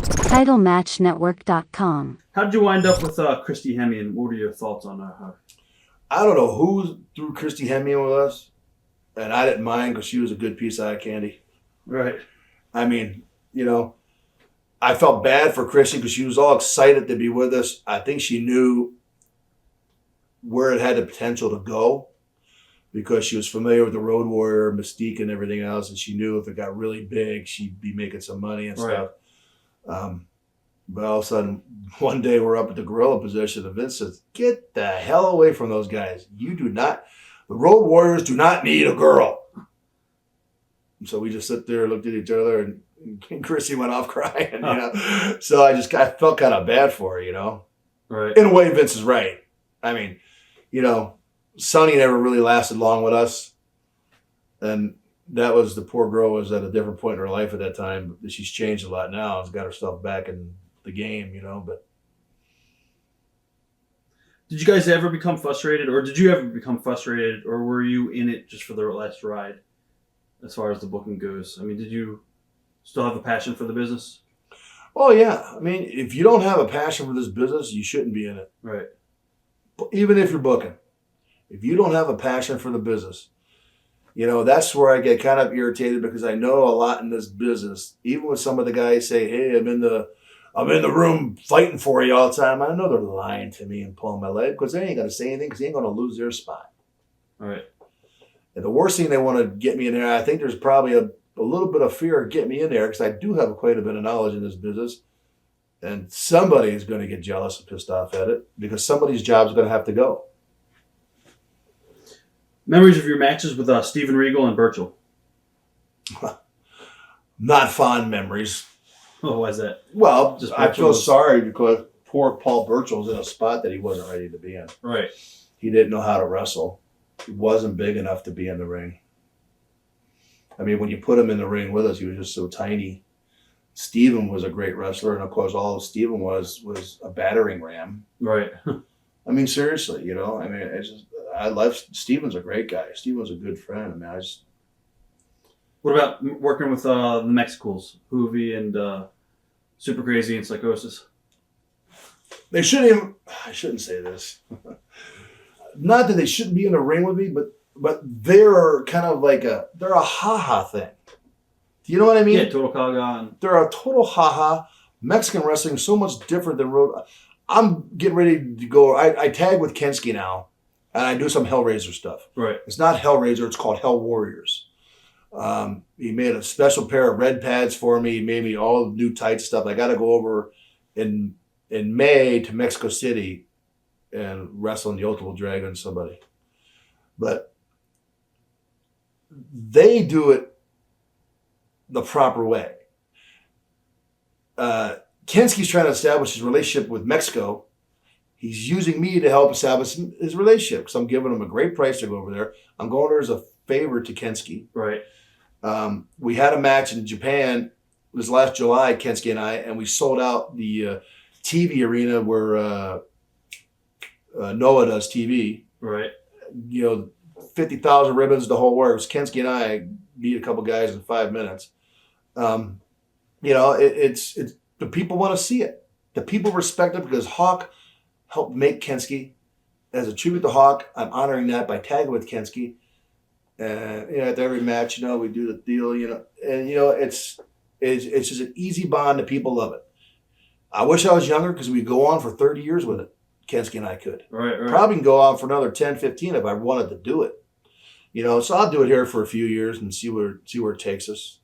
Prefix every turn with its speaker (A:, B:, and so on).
A: TitleMatchNetwork.com.
B: How did you wind up with Christy Hemme, and what are your thoughts on her?
C: I don't know who threw Christy Hemme in with us, and I didn't mind because she was a good piece of eye candy.
B: Right.
C: I mean, I felt bad for Christy because she was all excited to be with us. I think she knew where it had the potential to go because she was familiar with the Road Warrior mystique and everything else, and she knew if it got really big, she'd be making some money and stuff. But all of a sudden, one day we're up at the gorilla position, and Vince says, "Get the hell away from those guys. The Road Warriors do not need a girl." And so we just sit there, looked at each other, and Chrissy went off crying, So I felt kind of bad for her,
B: Right.
C: In a way, Vince is right. I mean, Sonny never really lasted long with us. And that was, the poor girl was at a different point in her life at that time. She's changed a lot now. Has got herself back in the game, but.
B: Did you guys ever become frustrated, or did you ever become frustrated, or were you in it just for the last ride as far as the booking goes? I mean, did you still have a passion for the business?
C: Oh, yeah. I mean, if you don't have a passion for this business, you shouldn't be in it.
B: Right.
C: Even if you're booking. If you don't have a passion for the business, that's where I get kind of irritated because I know a lot in this business. Even when some of the guys say, "Hey, I'm in the room fighting for you all the time," I know they're lying to me and pulling my leg because they ain't going to say anything because they ain't going to lose their spot.
B: All right.
C: And the worst thing they want to get me in there, I think there's probably a little bit of fear of getting me in there because I do have quite a bit of knowledge in this business. And somebody is going to get jealous and pissed off at it because somebody's job is going to have to go.
B: Memories of your matches with Steven Regal and Burchill?
C: Not fond memories.
B: Oh, why is that?
C: Well,
B: Just
C: I feel
B: Burchill
C: sorry because poor Paul Burchill was in a spot that he wasn't ready to be in.
B: Right.
C: He didn't know how to wrestle. He wasn't big enough to be in the ring. I mean, when you put him in the ring with us, he was just so tiny. Steven was a great wrestler, and of course, all Steven was a battering ram.
B: Right.
C: I mean, seriously, I mean, I love Steven's a great guy. Steven's a good friend. I mean,
B: What about working with the Mexicools, Hoovy and Super Crazy and Psicosis?
C: I shouldn't say this. Not that they shouldn't be in the ring with me, but they're kind of like they're a ha-ha thing. Do you know what I mean?
B: Yeah, Total Kaga.
C: They're a total ha-ha. Mexican wrestling is so much different than road. I'm getting ready to go. I tag with Kensky now, and I do some Hellraiser stuff.
B: Right.
C: It's not Hellraiser. It's called Hell Warriors. He made a special pair of red pads for me. He made me all new tight stuff. I got to go over in May to Mexico City and wrestle in the Ultimate Dragon somebody. But they do it the proper way. Kensky's trying to establish his relationship with Mexico. He's using me to help establish his relationship because I'm giving him a great price to go over there. I'm going there as a favor to Kensky.
B: Right.
C: We had a match in Japan this last July, Kensky and we sold out the TV arena where Noah does TV.
B: Right.
C: 50,000 ribbons, the whole works. Kensky and I beat a couple guys in 5 minutes. It's the people want to see it. The people respect it because Hawk helped make Kensky. As a tribute to Hawk, I'm honoring that by tagging with Kensky. At every match, we do the deal, and it's just an easy bond and people love it. I wish I was younger because we'd go on for 30 years with it. Kensky and I could.
B: Right.
C: Probably can go on for another 10, 15 if I wanted to do it. So I'll do it here for a few years and see where it takes us,